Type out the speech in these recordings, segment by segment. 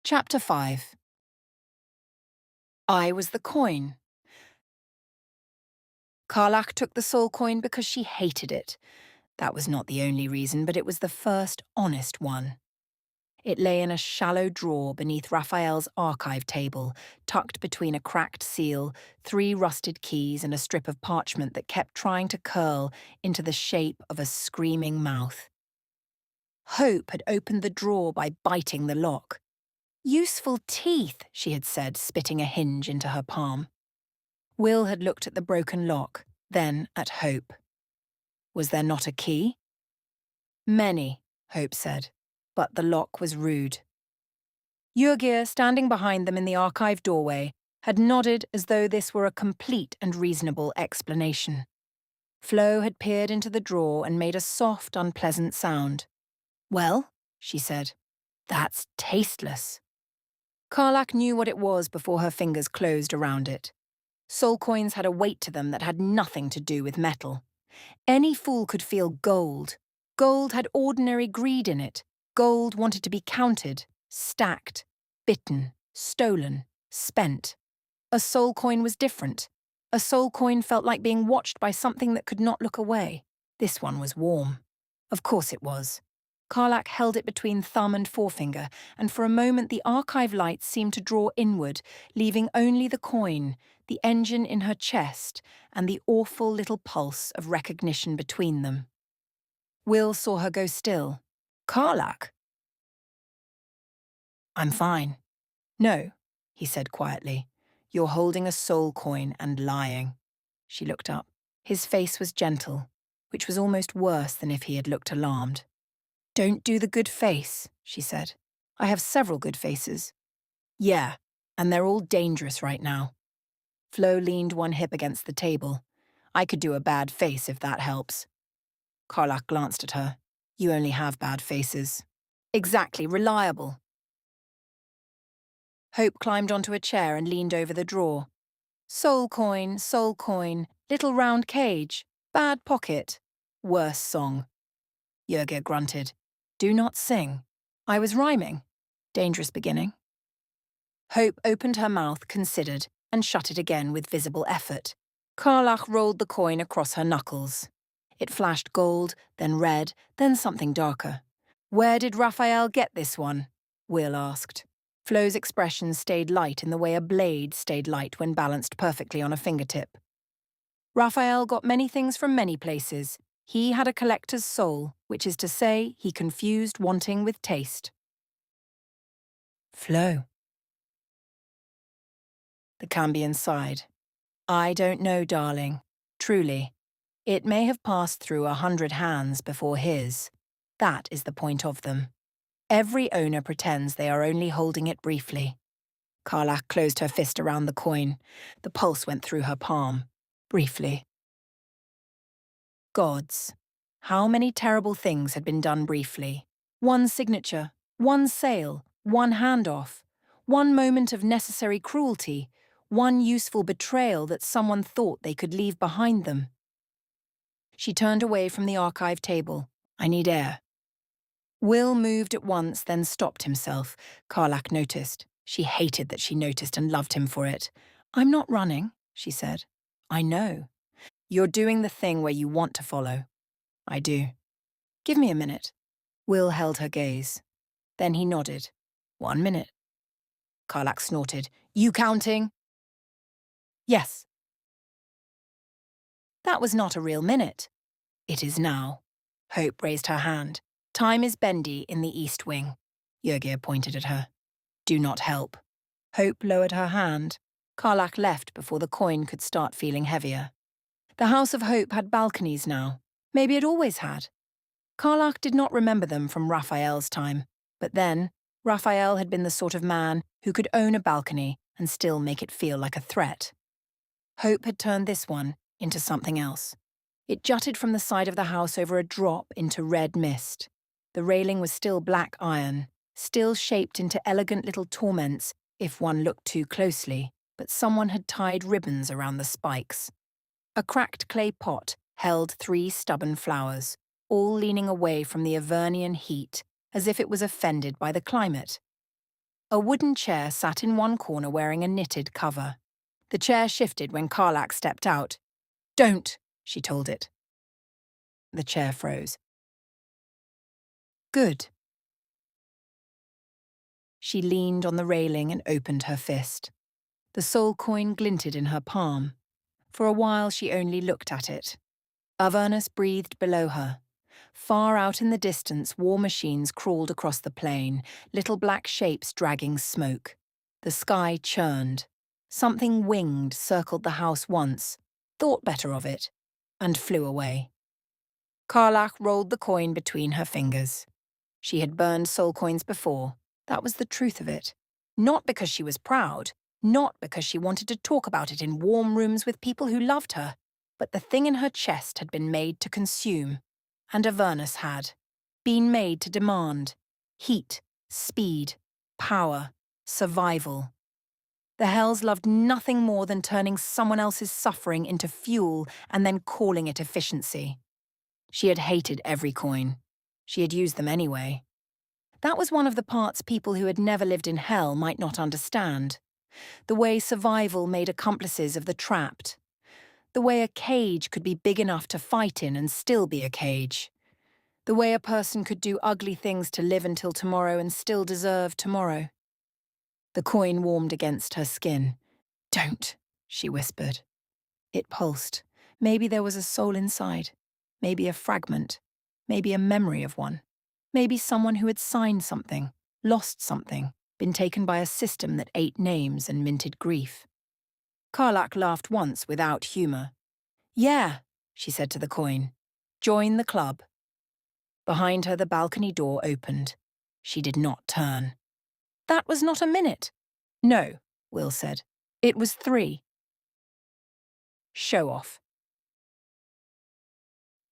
Chapter 5. I was the coin. Karlach took the soul coin because she hated it. That was not the only reason, but it was the first honest one. It lay in a shallow drawer beneath Raphael's archive table, tucked between a cracked seal, 3 rusted keys and a strip of parchment that kept trying to curl into the shape of a screaming mouth. Hope had opened the drawer by biting the lock. "Useful teeth," she had said, spitting a hinge into her palm. Wyll had looked at the broken lock, then at Hope. Was there not a key? Many, Hope said, but the lock was rude. Jurgir, standing behind them in the archive doorway, had nodded as though this were a complete and reasonable explanation. Flo had peered into the drawer and made a soft, unpleasant sound. "Well," she said, "that's tasteless." Karlach knew what it was before her fingers closed around it. Soul coins had a weight to them that had nothing to do with metal. Any fool could feel gold. Gold had ordinary greed in it. Gold wanted to be counted, stacked, bitten, stolen, spent. A soul coin was different. A soul coin felt like being watched by something that could not look away. This one was warm. Of course it was. Karlach held it between thumb and forefinger, and for a moment the archive lights seemed to draw inward, leaving only the coin, the engine in her chest, and the awful little pulse of recognition between them. Wyll saw her go still. "Karlach?" "I'm fine." "No," he said quietly. "You're holding a soul coin and lying." She looked up. His face was gentle, which was almost worse than if he had looked alarmed. "Don't do the good face," she said. "I have several good faces." "Yeah, and they're all dangerous right now." Flo leaned one hip against the table. "I could do a bad face if that helps." Karlach glanced at her. "You only have bad faces." "Exactly, reliable." Hope climbed onto a chair and leaned over the drawer. Soul coin, little round cage, bad pocket, worse song." Jurgir grunted. "Do not sing." "I was rhyming." "Dangerous beginning." Hope opened her mouth, considered, and shut it again with visible effort. Karlach rolled the coin across her knuckles. It flashed gold, then red, then something darker. "Where did Raphael get this one?" Wyll asked. Flo's expression stayed light in the way a blade stayed light when balanced perfectly on a fingertip. "Raphael got many things from many places. He had a collector's soul, which is to say, he confused wanting with taste." "Flo." The Cambion sighed. "I don't know, darling. Truly. It may have passed through 100 hands before his. That is the point of them. Every owner pretends they are only holding it briefly." Karlach closed her fist around the coin. The pulse went through her palm. Briefly. Gods. How many terrible things had been done briefly? One signature, one sale, one handoff, one moment of necessary cruelty, one useful betrayal that someone thought they could leave behind them. She turned away from the archive table. "I need air." Wyll moved at once, then stopped himself. Karlach noticed. She hated that she noticed and loved him for it. "I'm not running," she said. "I know. You're doing the thing where you want to follow." "I do." "Give me a minute." Wyll held her gaze. Then he nodded. "1 minute." Karlach snorted. "You counting?" "Yes." "That was not a real minute." "It is now." Hope raised her hand. "Time is bendy in the East Wing." Jurgir pointed at her. "Do not help." Hope lowered her hand. Karlach left before the coin could start feeling heavier. The House of Hope had balconies now. Maybe it always had. Karlach did not remember them from Raphael's time, but then, Raphael had been the sort of man who could own a balcony and still make it feel like a threat. Hope had turned this one into something else. It jutted from the side of the house over a drop into red mist. The railing was still black iron, still shaped into elegant little torments if one looked too closely, but someone had tied ribbons around the spikes. A cracked clay pot held 3 stubborn flowers, all leaning away from the Avernian heat as if it was offended by the climate. A wooden chair sat in one corner wearing a knitted cover. The chair shifted when Karlach stepped out. "Don't," she told it. The chair froze. "Good." She leaned on the railing and opened her fist. The soul coin glinted in her palm. For a while she only looked at it. Avernus breathed below her. Far out in the distance, war machines crawled across the plain, little black shapes dragging smoke. The sky churned. Something winged circled the house once, thought better of it, and flew away. Karlach rolled the coin between her fingers. She had burned soul coins before. That was the truth of it. Not because she was proud, not because she wanted to talk about it in warm rooms with people who loved her, but the thing in her chest had been made to consume. And Avernus had. Been made to demand. Heat, speed, power, survival. The Hells loved nothing more than turning someone else's suffering into fuel and then calling it efficiency. She had hated every coin. She had used them anyway. That was one of the parts people who had never lived in hell might not understand. The way survival made accomplices of the trapped. The way a cage could be big enough to fight in and still be a cage. The way a person could do ugly things to live until tomorrow and still deserve tomorrow. The coin warmed against her skin. "Don't," she whispered. It pulsed. Maybe there was a soul inside. Maybe a fragment. Maybe a memory of one. Maybe someone who had signed something, lost something, been taken by a system that ate names and minted grief. Karlach laughed once without humour. "Yeah," she said to the coin. "Join the club." Behind her the balcony door opened. She did not turn. "That was not a minute." "No," Wyll said. "It was 3. Show off.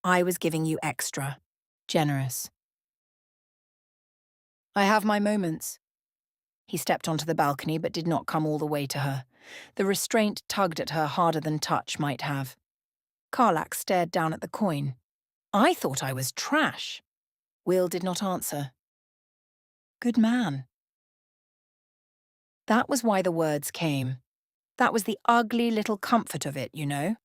I was giving you extra. Generous." "I have my moments." He stepped onto the balcony but did not come all the way to her. The restraint tugged at her harder than touch might have. Karlach stared down at the coin. "I thought I was trash." Wyll did not answer. "Good man." That was why the words came. That was the ugly little comfort of it, you know.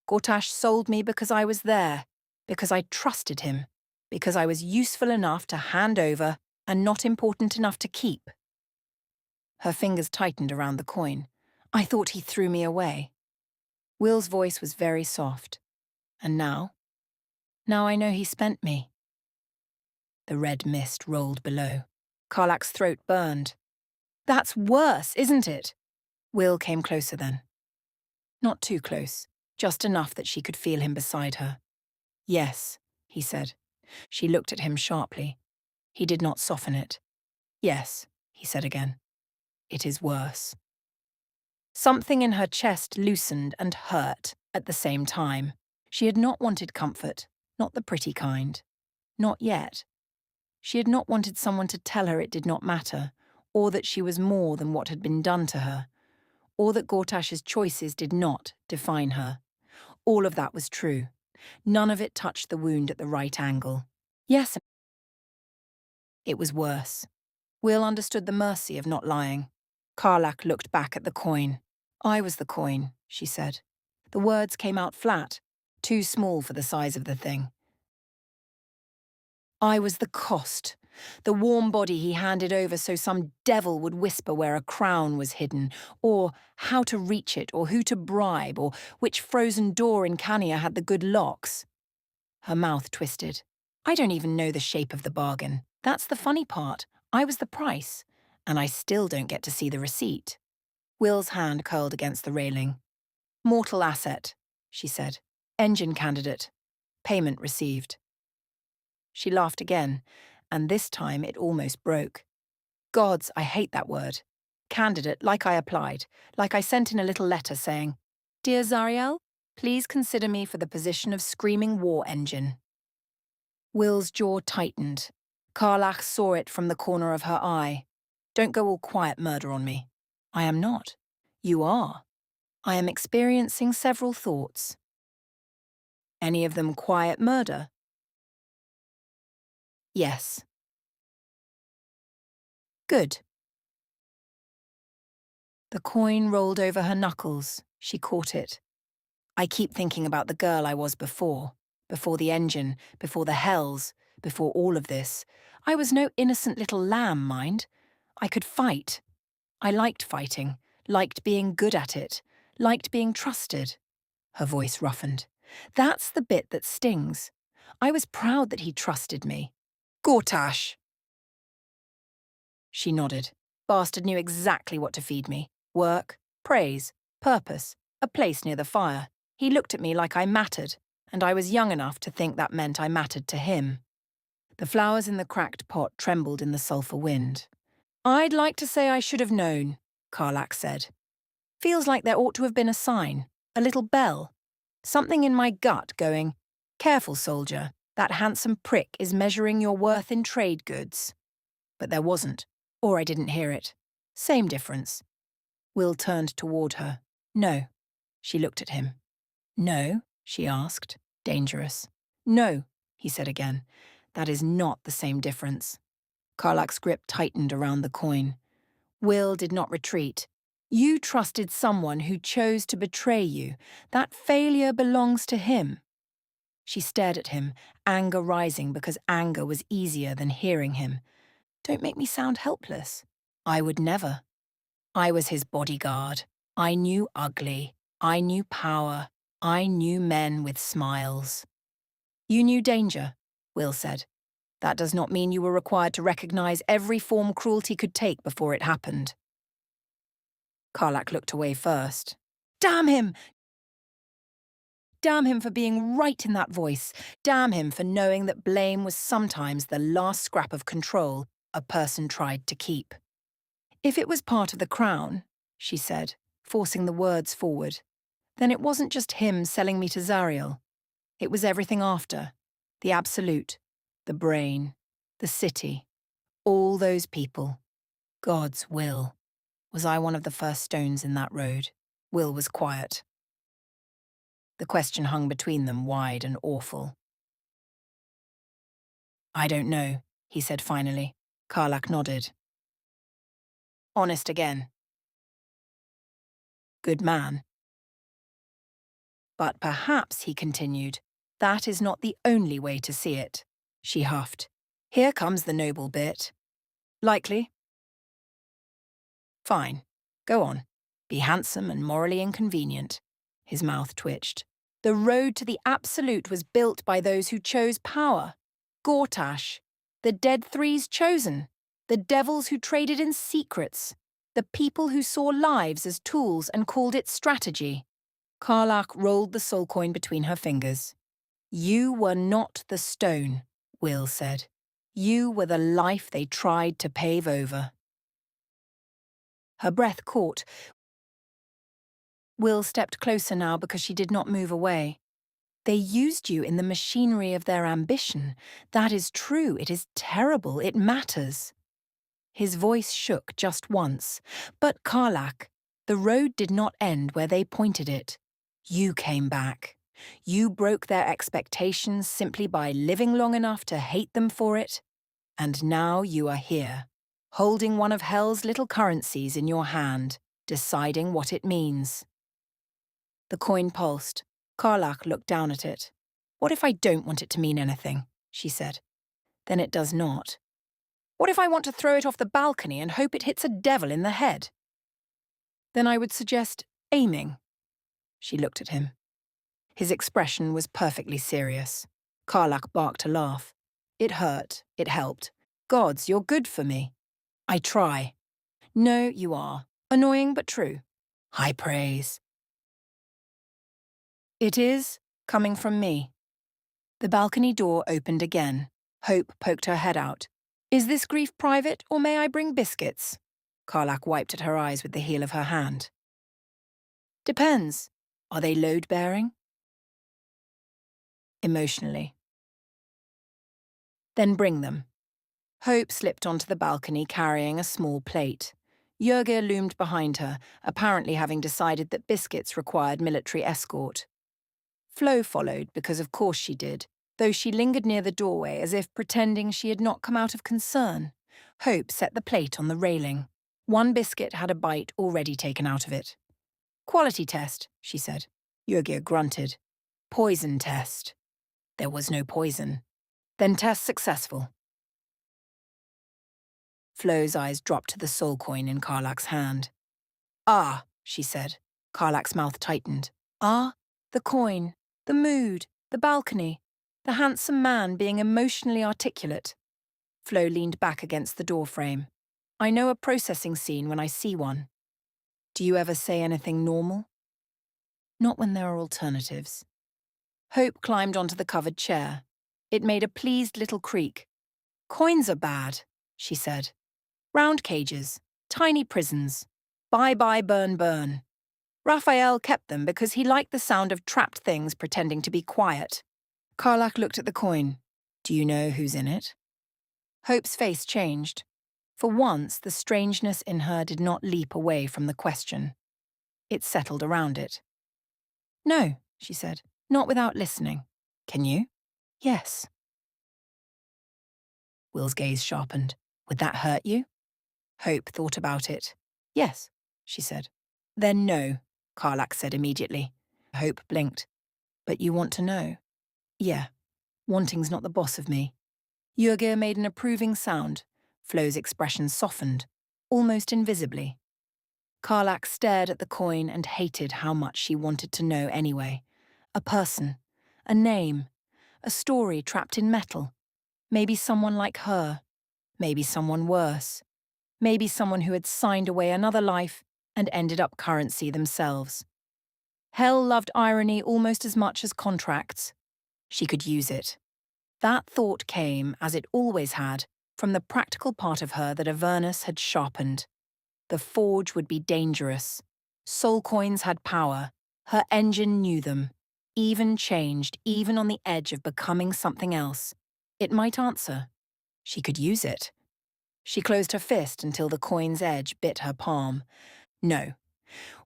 Gortash sold me because I was there, because I trusted him, because I was useful enough to hand over and not important enough to keep. Her fingers tightened around the coin. "I thought he threw me away." Wyll's voice was very soft. "And now? Now I know he spent me." The red mist rolled below. Karlach's throat burned. "That's worse, isn't it?" Wyll came closer then. Not too close, just enough that she could feel him beside her. "Yes," he said. She looked at him sharply. He did not soften it. "Yes," he said again. "It is worse." Something in her chest loosened and hurt at the same time. She had not wanted comfort, not the pretty kind. Not yet. She had not wanted someone to tell her it did not matter, or that she was more than what had been done to her, or that Gortash's choices did not define her. All of that was true. None of it touched the wound at the right angle. Yes, it was worse. Wyll understood the mercy of not lying. Karlach looked back at the coin. "I was the coin," she said. The words came out flat, too small for the size of the thing. "I was the cost, the warm body he handed over so some devil would whisper where a crown was hidden, or how to reach it, or who to bribe, or which frozen door in Cania had the good locks." Her mouth twisted. "I don't even know the shape of the bargain. That's the funny part. I was the price, and I still don't get to see the receipt." Wyll's hand curled against the railing. "Mortal asset," she said. "Engine candidate. Payment received." She laughed again, and this time it almost broke. "Gods, I hate that word. Candidate, like I applied, like I sent in a little letter saying, 'Dear Zariel, please consider me for the position of screaming war engine.'" Wyll's jaw tightened. Karlach saw it from the corner of her eye. "Don't go all quiet murder on me." "I am not. You are. I am experiencing several thoughts." "Any of them quiet murder?" "Yes." "Good." The coin rolled over her knuckles. She caught it. I keep thinking about the girl I was before the engine, before the hells, before all of this. I was no innocent little lamb, mind. I could fight. I liked fighting, liked being good at it, liked being trusted. Her voice roughened. That's the bit that stings. I was proud that he trusted me. Gortash! She nodded. Bastard knew exactly what to feed me. Work, praise, purpose, a place near the fire. He looked at me like I mattered, and I was young enough to think that meant I mattered to him. The flowers in the cracked pot trembled in the sulphur wind. I'd like to say I should have known, Karlach said. Feels like there ought to have been a sign, a little bell. Something in my gut going, careful, soldier, that handsome prick is measuring your worth in trade goods. But there wasn't, or I didn't hear it. Same difference. Wyll turned toward her. No. She looked at him. No, she asked, dangerous. No, he said again. That is not the same difference. Karlach's grip tightened around the coin. Wyll did not retreat. You trusted someone who chose to betray you. That failure belongs to him. She stared at him, anger rising because anger was easier than hearing him. Don't make me sound helpless. I would never. I was his bodyguard. I knew ugly. I knew power. I knew men with smiles. You knew danger, Wyll said. That does not mean you were required to recognize every form cruelty could take before it happened. Karlach looked away first. Damn him! Damn him for being right in that voice. Damn him for knowing that blame was sometimes the last scrap of control a person tried to keep. If it was part of the crown, she said, forcing the words forward, then it wasn't just him selling me to Zariel. It was everything after. The absolute, the brain, the city, all those people. God's will. Was I one of the first stones in that road? Wyll was quiet. The question hung between them, wide and awful. I don't know, he said finally. Karlach nodded. Honest again. Good man. But perhaps, he continued, that is not the only way to see it. She huffed. Here comes the noble bit. Likely? Fine. Go on. Be handsome and morally inconvenient. His mouth twitched. The road to the absolute was built by those who chose power. Gortash. The dead three's chosen. The devils who traded in secrets. The people who saw lives as tools and called it strategy. Karlach rolled the soul coin between her fingers. You were not the stone, Wyll said. You were the life they tried to pave over. Her breath caught. Wyll stepped closer now because she did not move away. They used you in the machinery of their ambition. That is true. It is terrible. It matters. His voice shook just once. But Karlach, the road did not end where they pointed it. You came back. You broke their expectations simply by living long enough to hate them for it. And now you are here, holding one of hell's little currencies in your hand, deciding what it means. The coin pulsed. Karlach looked down at it. What if I don't want it to mean anything? She said. Then it does not. What if I want to throw it off the balcony and hope it hits a devil in the head? Then I would suggest aiming. She looked at him. His expression was perfectly serious. Karlach barked a laugh. It hurt. It helped. Gods, you're good for me. I try. No, you are. Annoying but true. High praise. It is, coming from me. The balcony door opened again. Hope poked her head out. Is this grief private, or may I bring biscuits? Karlach wiped at her eyes with the heel of her hand. Depends. Are they load-bearing? Emotionally. Then bring them. Hope slipped onto the balcony carrying a small plate. Jörgir loomed behind her, apparently having decided that biscuits required military escort. Flo followed because of course she did, though she lingered near the doorway as if pretending she had not come out of concern. Hope set the plate on the railing. One biscuit had a bite already taken out of it. "Quality test," she said. Yrgir grunted. "Poison test." There was no poison. "Then test successful." Flo's eyes dropped to the soul coin in Karlach's hand. "Ah," she said. Karlach's mouth tightened. "Ah?" The coin, the mood, the balcony, the handsome man being emotionally articulate. Flo leaned back against the doorframe. "I know a processing scene when I see one. Do you ever say anything normal?" "Not when there are alternatives." Hope climbed onto the covered chair. It made a pleased little creak. "Coins are bad," she said. "Round cages, tiny prisons. Buy, buy, burn, burn. Raphael kept them because he liked the sound of trapped things pretending to be quiet." Karlach looked at the coin. "Do you know who's in it?" Hope's face changed. For once, the strangeness in her did not leap away from the question. It settled around it. "No," she said, "not without listening." "Can you?" "Yes." Wyll's gaze sharpened. "Would that hurt you?" Hope thought about it. "Yes," she said. "Then no," Karlach said immediately. Hope blinked. "But you want to know?" "Yeah. Wanting's not the boss of me." Yrgir made an approving sound. Flo's expression softened, almost invisibly. Karlach stared at the coin and hated how much she wanted to know anyway. A person, a name, a story trapped in metal. Maybe someone like her. Maybe someone worse. Maybe someone who had signed away another life and ended up currency themselves. Hell loved irony almost as much as contracts. She could use it. That thought came, as it always had, from the practical part of her that Avernus had sharpened. The forge would be dangerous. Soul coins had power. Her engine knew them. Even changed, even on the edge of becoming something else. It might answer. She could use it. She closed her fist until the coin's edge bit her palm. No.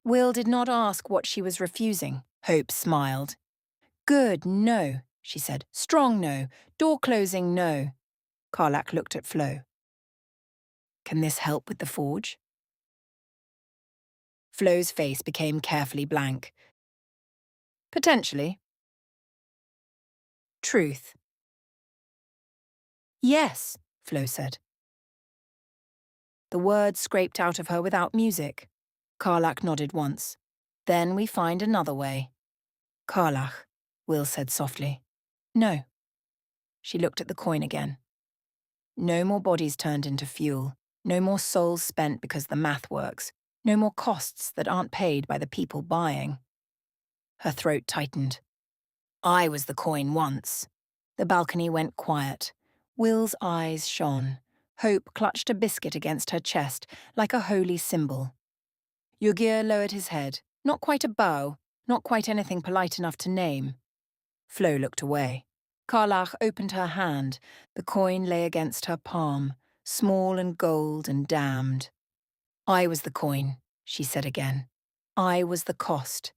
Wyll did not ask what she was refusing. Hope smiled. "Good, no," she said. "Strong no. Door closing no." Karlach looked at Flo. "Can this help with the forge?" Flo's face became carefully blank. "Potentially." "Truth." "Yes," Flo said. The words scraped out of her without music. Karlach nodded once. "Then we find another way." "Karlach," Wyll said softly. "No." She looked at the coin again. "No more bodies turned into fuel. No more souls spent because the math works. No more costs that aren't paid by the people buying." Her throat tightened. "I was the coin once." The balcony went quiet. Wyll's eyes shone. Hope clutched a biscuit against her chest, like a holy symbol. Yrgir lowered his head. Not quite a bow, not quite anything polite enough to name. Flo looked away. Karlach opened her hand. The coin lay against her palm, small and gold and damned. "I was the coin," she said again. "I was the cost.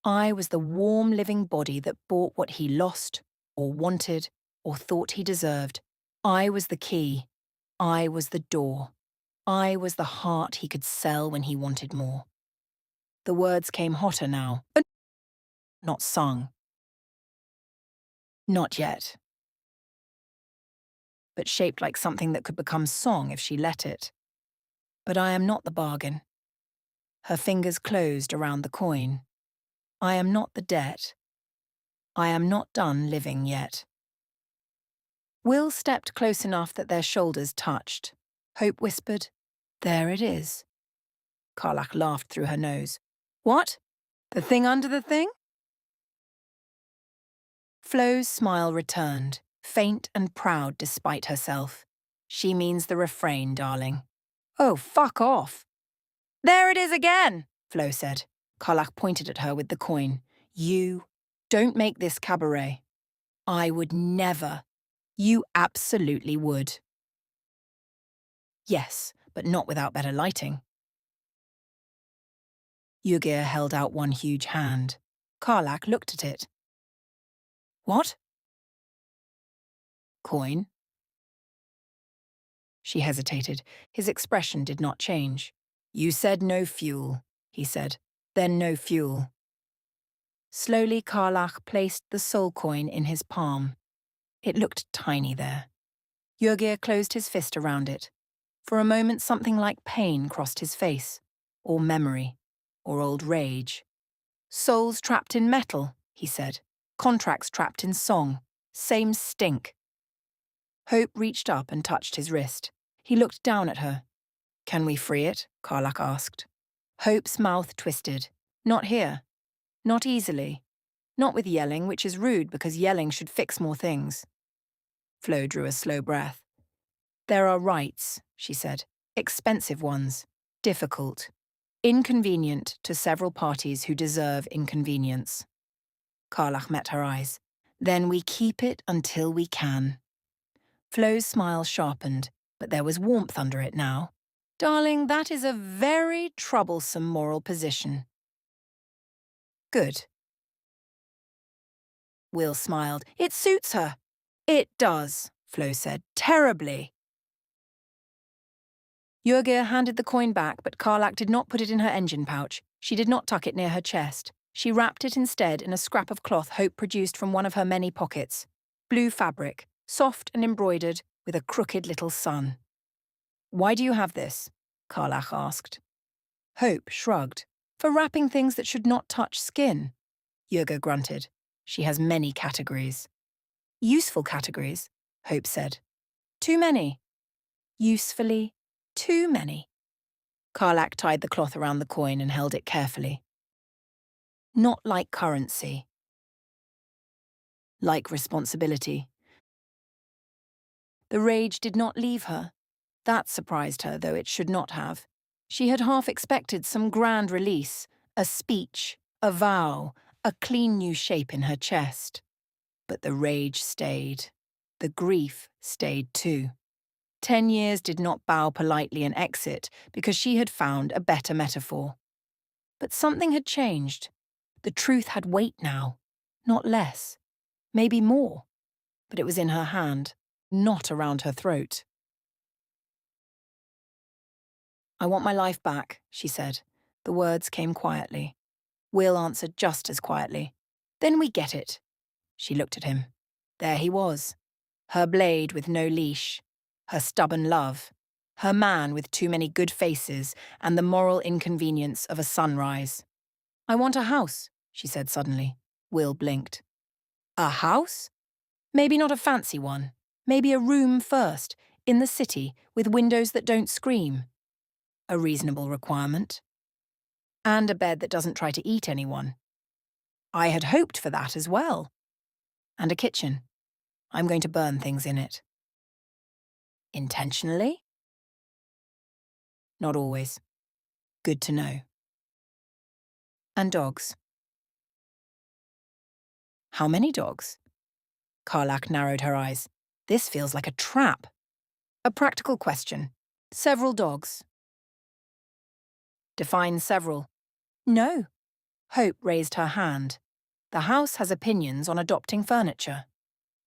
I was the warm living body that bought what he lost, or wanted, or thought he deserved. I was the key. I was the door. I was the heart he could sell when he wanted more." The words came hotter now, but not sung. Not yet. But shaped like something that could become song if she let it. "But I am not the bargain." Her fingers closed around the coin. "I am not the debt. I am not done living yet." Wyll stepped close enough that their shoulders touched. Hope whispered, "There it is." Karlach laughed through her nose. "What? The thing under the thing?" Flo's smile returned, faint and proud despite herself. "She means the refrain, darling." "Oh, fuck off." "There it is again," Flo said. Karlach pointed at her with the coin. "You don't make this cabaret." "I would never." "You absolutely would." "Yes, but not without better lighting." Yrgir held out one huge hand. Karlach looked at it. "What?" "Coin." She hesitated. His expression did not change. You said no fuel, he said. Then no fuel. Slowly, Karlach placed the soul coin in his palm. It looked tiny there. Jurgir closed his fist around it. For a moment, something like pain crossed his face, or memory, or old rage. Souls trapped in metal, he said. Contracts trapped in song. Same stink. Hope reached up and touched his wrist. He looked down at her. Can we free it? Karlach asked. Hope's mouth twisted. Not here. Not easily. Not with yelling, which is rude because yelling should fix more things. Flo drew a slow breath. There are rights, she said. Expensive ones. Difficult. Inconvenient to several parties who deserve inconvenience. Karlach met her eyes. Then we keep it until we can. Flo's smile sharpened, but there was warmth under it now. Darling, that is a very troublesome moral position. Good. Wyll smiled. It suits her. It does, Flo said. Terribly. Jurgir handed the coin back, but Karlach did not put it in her engine pouch. She did not tuck it near her chest. She wrapped it instead in a scrap of cloth Hope produced from one of her many pockets. Blue fabric, soft and embroidered, with a crooked little sun. Why do you have this? Karlach asked. Hope shrugged. For wrapping things that should not touch skin. Jurgir grunted. She has many categories. Useful categories, Hope said. Too many. Usefully, too many. Karlach tied the cloth around the coin and held it carefully. Not like currency. Like responsibility. The rage did not leave her. That surprised her, though it should not have. She had half expected some grand release, a speech, a vow, a clean new shape in her chest. But the rage stayed. The grief stayed too. 10 years did not bow politely and exit because she had found a better metaphor. But something had changed. The truth had weight now, not less, maybe more. But it was in her hand, not around her throat. I want my life back, she said. The words came quietly. Wyll answered just as quietly. Then we get it. She looked at him. There he was. Her blade with no leash. Her stubborn love. Her man with too many good faces and the moral inconvenience of a sunrise. I want a house, she said suddenly. Wyll blinked. A house? Maybe not a fancy one. Maybe a room first, in the city, with windows that don't scream. A reasonable requirement. And a bed that doesn't try to eat anyone. I had hoped for that as well. And a kitchen. I'm going to burn things in it. Intentionally? Not always. Good to know. And dogs. How many dogs? Karlach narrowed her eyes. This feels like a trap. A practical question. Several dogs. Define several. No. Hope raised her hand. The house has opinions on adopting furniture.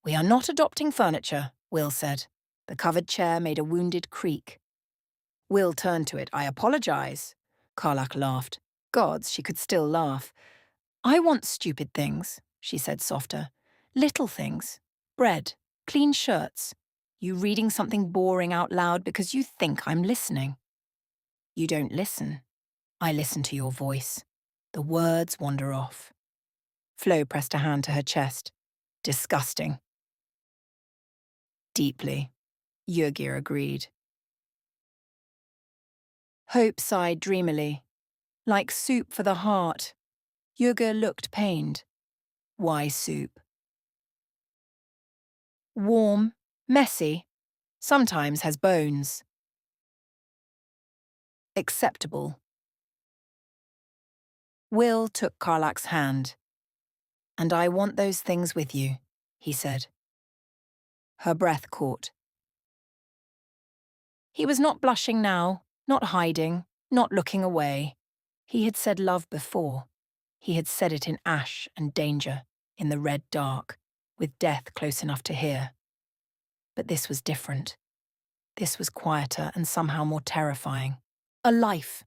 We are not adopting furniture, Wyll said. The covered chair made a wounded creak. Wyll turned to it. I apologize. Karlach laughed. Gods, she could still laugh. I want stupid things, she said softer. Little things. Bread. Clean shirts. You reading something boring out loud because you think I'm listening. You don't listen. I listen to your voice. The words wander off. Flo pressed a hand to her chest. Disgusting. Deeply. Jurgir agreed. Hope sighed dreamily. Like soup for the heart. Jurgir looked pained. Why soup? Warm, messy, sometimes has bones. Acceptable. Wyll took Karlach's hand. And I want those things with you, he said. Her breath caught. He was not blushing now, not hiding, not looking away. He had said love before. He had said it in ash and danger, in the red dark, with death close enough to hear. But this was different. This was quieter and somehow more terrifying. A life.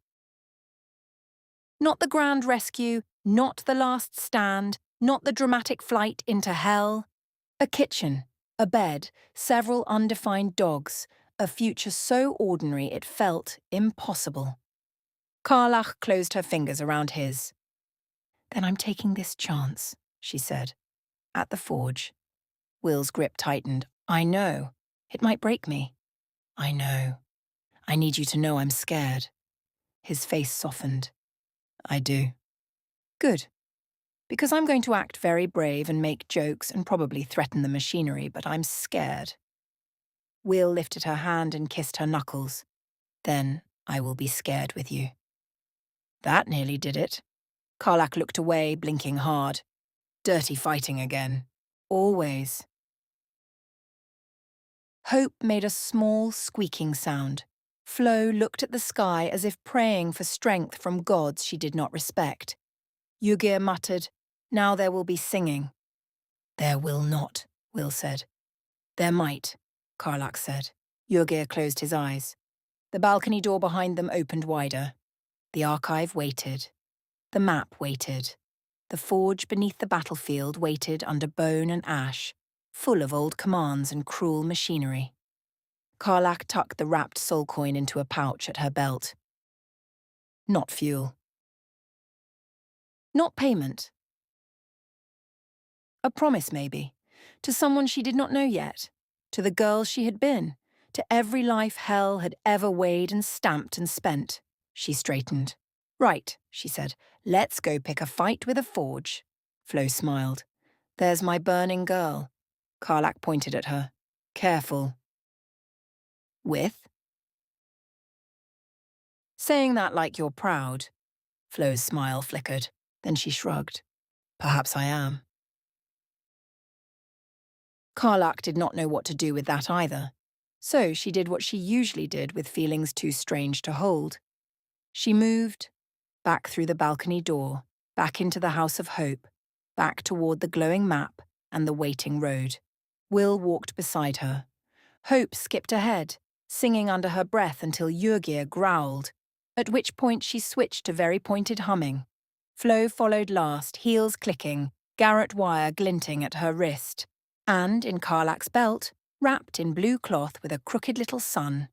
Not the grand rescue, not the last stand, not the dramatic flight into hell. A kitchen, a bed, several undefined dogs, a future so ordinary it felt impossible. Karlach closed her fingers around his. "Then I'm taking this chance," she said. "At the forge." Wyll's grip tightened. "I know. It might break me." "I know. I need you to know I'm scared." His face softened. "I do." "Good. Because I'm going to act very brave and make jokes and probably threaten the machinery, but I'm scared." Wyll lifted her hand and kissed her knuckles. "Then I will be scared with you." That nearly did it. Karlach looked away, blinking hard. Dirty fighting again. Always. Hope made a small, squeaking sound. Flo looked at the sky as if praying for strength from gods she did not respect. Ygir muttered, "Now there will be singing." "There will not," Wyll said. "There might," Karlach said. Ygir closed his eyes. The balcony door behind them opened wider. The archive waited. The map waited. The forge beneath the battlefield waited under bone and ash, full of old commands and cruel machinery. Karlach tucked the wrapped soul coin into a pouch at her belt. Not fuel. Not payment. A promise, maybe, to someone she did not know yet, to the girl she had been, to every life hell had ever weighed and stamped and spent. She straightened. "Right," she said, "let's go pick a fight with a forge." Flo smiled. "There's my burning girl." Karlach pointed at her. "Careful." "With?" "Saying that like you're proud." Flo's smile flickered. Then she shrugged. "Perhaps I am." Karlach did not know what to do with that either. So she did what she usually did with feelings too strange to hold. She moved, back through the balcony door, back into the House of Hope, back toward the glowing map and the waiting road. Wyll walked beside her. Hope skipped ahead, singing under her breath until Ygir growled, at which point she switched to very pointed humming. Flo followed last, heels clicking, garrote wire glinting at her wrist. And in Karlach's belt, wrapped in blue cloth with a crooked little sun,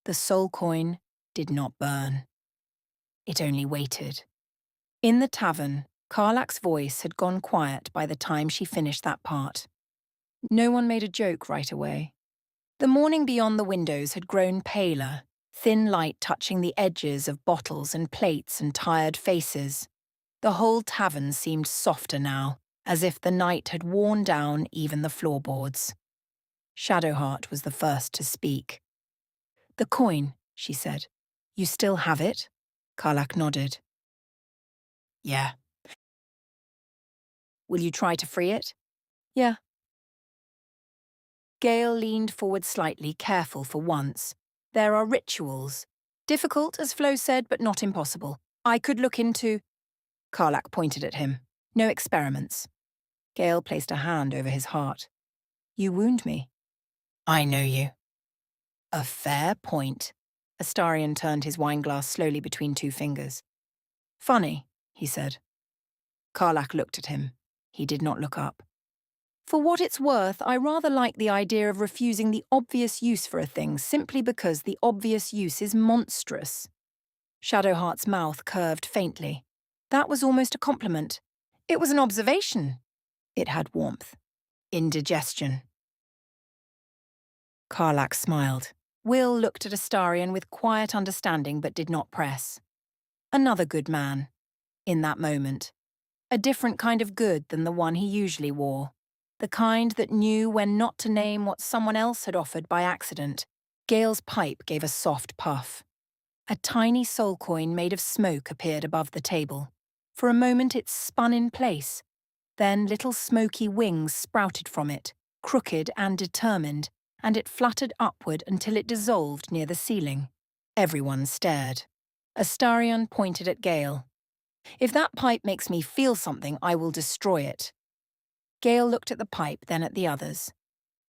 the soul coin did not burn. It only waited. In the tavern, Karlach's voice had gone quiet by the time she finished that part. No one made a joke right away. The morning beyond the windows had grown paler, thin light touching the edges of bottles and plates and tired faces. The whole tavern seemed softer now, as if the night had worn down even the floorboards. Shadowheart was the first to speak. "The coin," she said. "You still have it?" Karlach nodded. "Yeah." "Will you try to free it?" "Yeah." Gale leaned forward slightly, careful for once. "There are rituals. Difficult, as Flo said, but not impossible. I could look into—" Karlach pointed at him. "No experiments." Gale placed a hand over his heart. "You wound me." "I know you." "A fair point." Astarion turned his wineglass slowly between two fingers. "Funny," he said. Karlach looked at him. He did not look up. "For what it's worth, I rather like the idea of refusing the obvious use for a thing simply because the obvious use is monstrous." Shadowheart's mouth curved faintly. That was almost a compliment. It was an observation. It had warmth. Indigestion. Karlach smiled. Wyll looked at Astarion with quiet understanding but did not press. Another good man. In that moment. A different kind of good than the one he usually wore. The kind that knew when not to name what someone else had offered by accident. Gale's pipe gave a soft puff. A tiny soul coin made of smoke appeared above the table. For a moment it spun in place. Then little smoky wings sprouted from it, crooked and determined, and it fluttered upward until it dissolved near the ceiling. Everyone stared. Astarion pointed at Gale. "If that pipe makes me feel something, I will destroy it." Gale looked at the pipe, then at the others.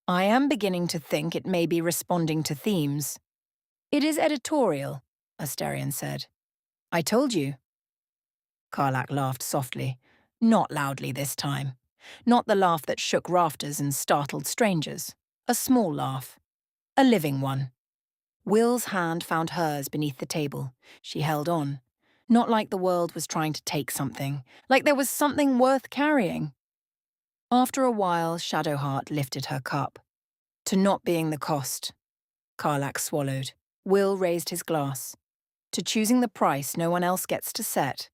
I am beginning to think it may be responding to themes. It is editorial, Astarion said. I told you. Karlach laughed softly, not loudly this time. Not the laugh that shook rafters and startled strangers. A small laugh. A living one. Wyll's hand found hers beneath the table. She held on. Not like the world was trying to take something, like there was something worth carrying. After a while, Shadowheart lifted her cup. To not being the cost. Karlach swallowed. Wyll raised his glass. To choosing the price no one else gets to set.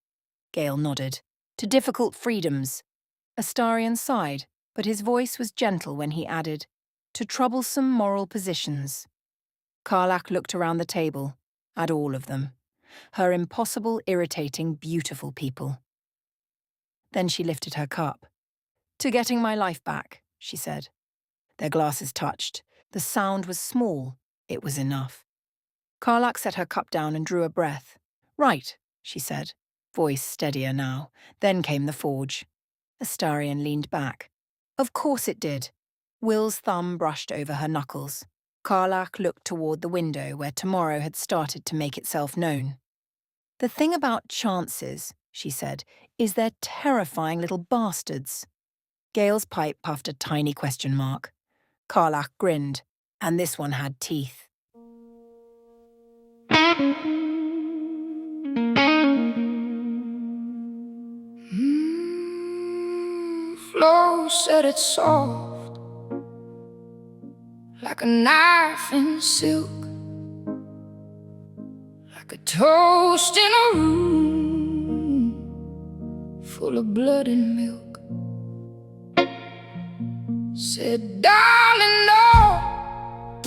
Gale nodded. To difficult freedoms. Astarion sighed, but his voice was gentle when he added, to troublesome moral positions. Karlach looked around the table, at all of them. Her impossible, irritating, beautiful people. Then she lifted her cup. To getting my life back, she said. Their glasses touched. The sound was small. It was enough. Karlach set her cup down and drew a breath. Right, she said, voice steadier now. Then came the forge. Astarion leaned back. Of course it did. Wyll's thumb brushed over her knuckles. Karlach looked toward the window where tomorrow had started to make itself known. The thing about chances, she said, is they're terrifying little bastards. Gale's pipe puffed a tiny question mark. Karlach grinned, and this one had teeth. Flo said it's soft, like a knife in silk, like a toast in a room full of blood and milk. Said, darling, no,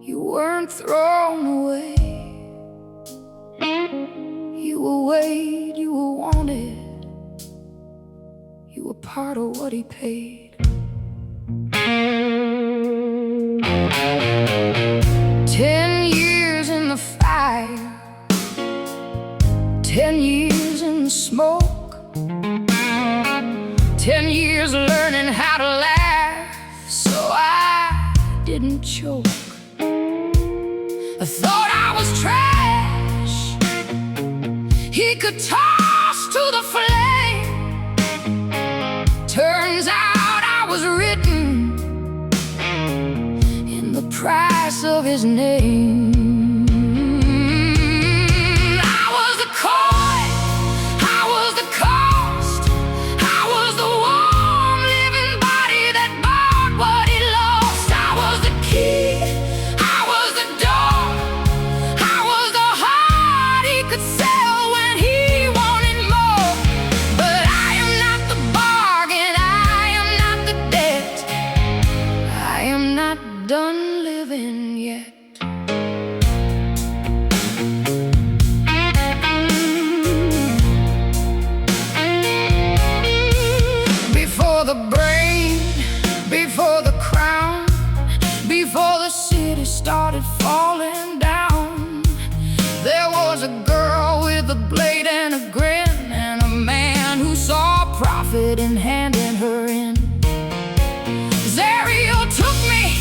you weren't thrown away. You were weighed, you were wanted. You were part of what he paid. 10 years in the fire, 10 years in the smoke, 10 years learning how to laugh so I didn't choke. I thought I was trash he could toss to the flame. Turns out I was written in the price of his name. I was the coin, I was the cost, I was the warm living body that bought what he lost. I was the key, I was the door, I was the heart he could sell when he wanted more. But I am not the bargain, I am not the debt, I am not done living yet. Before the brain, before the crown, before the city started falling down, there was a girl with a blade and a grin, and a man who saw profit in handing her in. Zariel took me,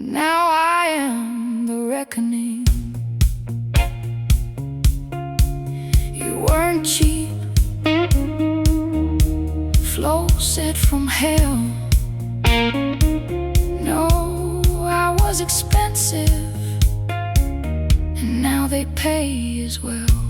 Now I am the reckoning. You weren't cheap, flow set from hell. No, I was expensive, and now they pay as well.